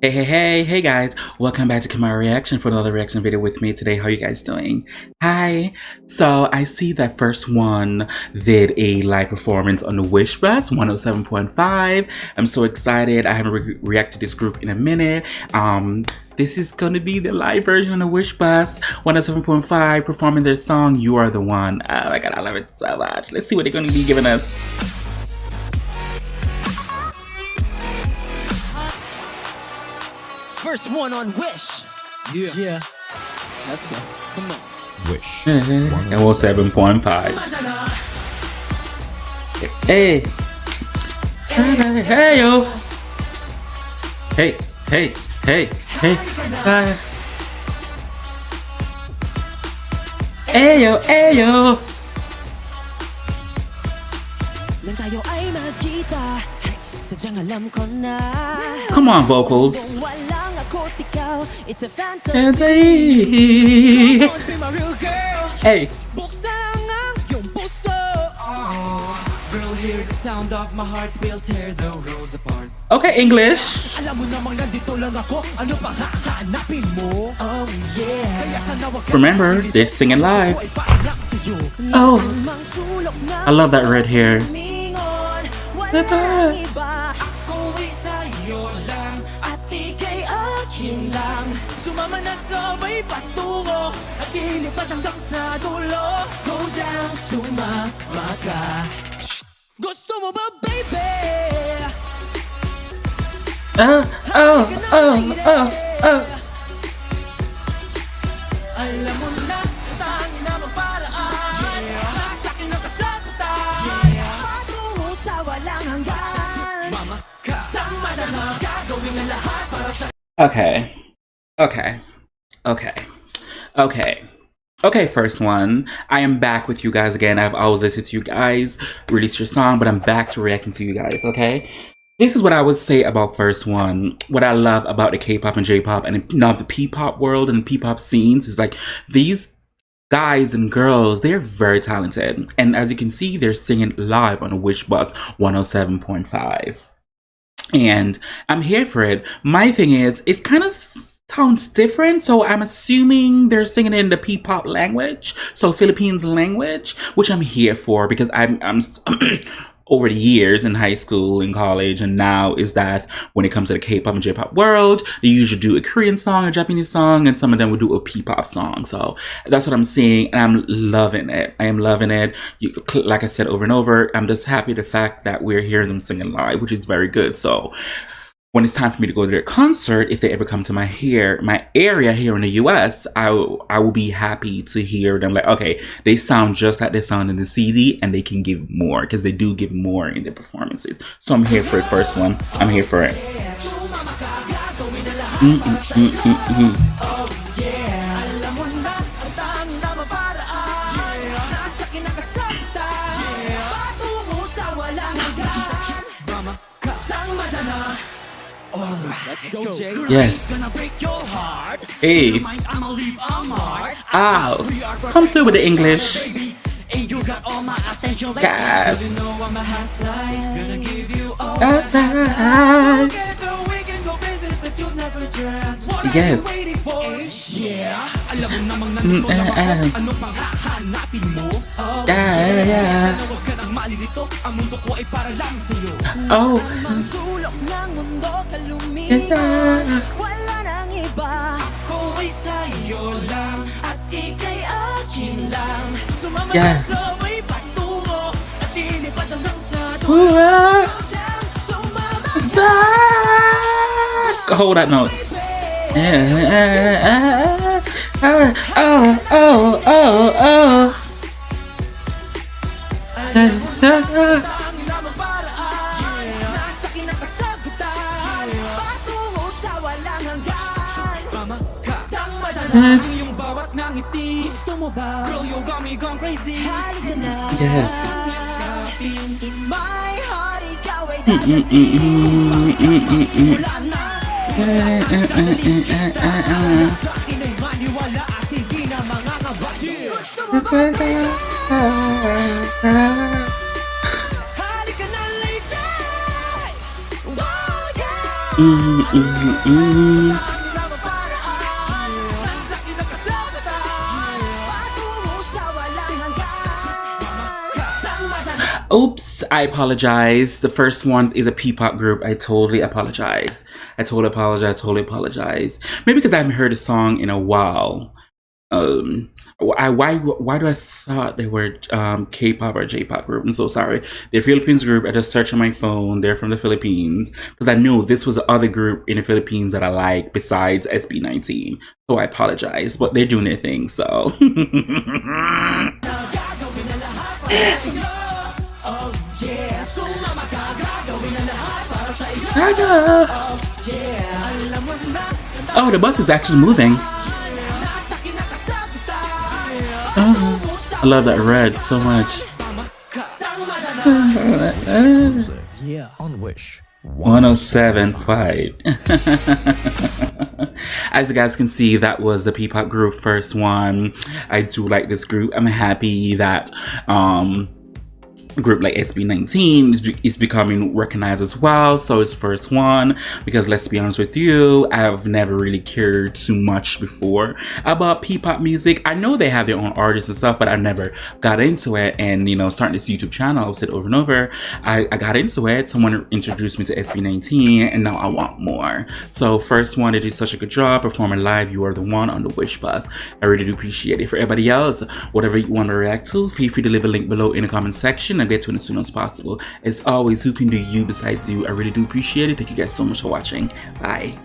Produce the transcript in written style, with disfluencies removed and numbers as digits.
Hey guys, welcome back to Kemari Reaction for another reaction video with me today. How you guys doing? Hi! So I see that First One did a live performance on the Wish Bus 107.5. I'm so excited. I haven't reacted to this group in a minute. This is gonna be the live version of the Wish Bus 107.5 performing their song You Are the One. Oh my god, I love it so much. Let's see what they're gonna be giving us. First one on Wish. Yeah. Let's go. Come on. Wish. And we'll 7.5. Hey. Hey yo. Hey. Hey. Ayo. Nang tayo ay nagkita, sadyang alam ko na. Come on, vocals. Walang ako't ikaw, it's a fantasy. Hey. Don't be my real girl. Hey. Buksan ang iyong puso. Girl, hear the sound of my heart, will tear the rose apart. Okay, English. Alam mo namang nandito lang ako, ano pang hahanapin mo? Oh yeah. Kaya sana wag ka Remember, they're singing live. ipaanak sa'yo. Oh. Ang sulok na I love that red hair. mingon. Wala nang iba. Ako ay sa'yo lang at ika'y akin lang. Sumama na sabay patungo at ilipad hanggang sa dulo. Go down, sumama ka. Gusto mo ba, baby? Oh. Alam mo na, tangin na magparaan. Sa'kin ang kasagutan. Patungo sa walang hanggan. Mama ka, tama na, gagawin ang lahat para sa... Okay, First One. I am back with you guys again. I've always listened to you guys release your song, but I'm back to reacting to you guys, okay? This is what I would say about First One. What I love about the K-pop and J-pop and now the P-pop world and P-pop scenes is like these guys and girls, they're very talented. And as you can see, they're singing live on a Wish Bus 107.5. And I'm here for it. My thing is, it kind of sounds different, so I'm assuming they're singing in the P-pop language, so Philippines language, which I'm here for because I'm over the years in high school and college and now is that when it comes to the K-pop and J-pop world, they usually do a Korean song, a Japanese song, and some of them would do a P-pop song. So that's what I'm seeing and I'm loving it. I am loving it. Like I said over and over, I'm just happy the fact that we're hearing them singing live, which is very good. So when it's time for me to go to their concert, if they ever come to my area here in the US, I will be happy to hear them like, okay, they sound just like they sound in the CD and they can give more because they do give more in their performances. So I'm here for it, First One. I'm here for it. Let's go, Jay. Yes. Hey. Ow. Come through with the English. Yes. Yes. Yeah. Oh. Wala nang iba. Ako ay sa'yo lang at ika'y akin lang. Sumama na sabay patungo at ilipad hanggang sa dulo. Hold that note. Yung bawat ngiti. Gusto mo ba? Girl, you got me gone crazy. Halika na. Yes. In my heart, ikaw ay dadating. Wala na. Sa akin ay maniwala at hindi na mangangamba. Gusto mo ba? Halika na. Mm, mm, mm. Oops, I apologize. The first one is a P-pop group. I totally apologize. I totally apologize. I totally apologize. Maybe because I haven't heard a song in a while. Why do I thought they were K-pop or J-pop group? I'm so sorry. They're Philippines group. I just searched on my phone. They're from the Philippines because I knew this was the other group in the Philippines that I like besides SB19. So I apologize, but they're doing their thing. So. Oh, the bus is actually moving. Oh, I love that red so much. Yeah, on Wish 107.5. As you guys can see, that was the P-pop group 1st.One. I do like this group. I'm happy that a group like SB19 is becoming recognized as well. So it's 1st.One, because let's be honest with you, I've never really cared too much before about P-pop music. I know they have their own artists and stuff, but I never got into it. And you know, starting this YouTube channel, I've said over and over, I got into it. Someone introduced me to SB19, and now I want more. So 1st.One, they did such a good job performing live. You are the one on the Wish bus. I really do appreciate it. For everybody else, whatever you want to react to, feel free to leave a link below in the comment section. I'll get to it as soon as possible. As always, who can do you besides you? I really do appreciate it. Thank you guys so much for watching. Bye.